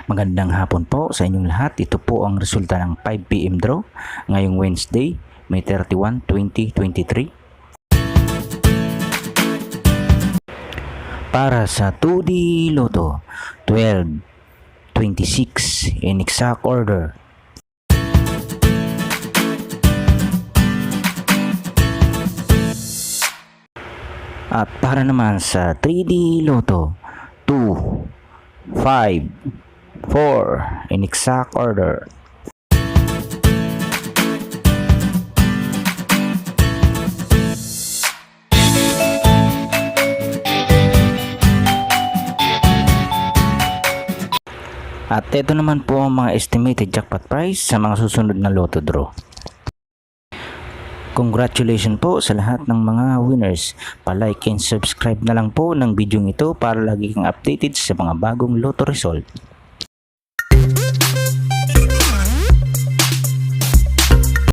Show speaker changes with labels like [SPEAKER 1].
[SPEAKER 1] Magandang hapon po sa inyong lahat. Ito po ang resulta ng 5 PM draw ngayong Wednesday, May 31, 2023. Para sa 2D Lotto, 12, 26 in exact order. At para naman sa 3D Lotto, 2, 5, 4 in exact order. At ito naman po ang mga estimated jackpot price sa mga susunod na Lotto draw. Congratulations po sa lahat ng mga winners. Pa-like and subscribe na lang po ng video ito para lagi kang updated sa mga bagong Lotto result.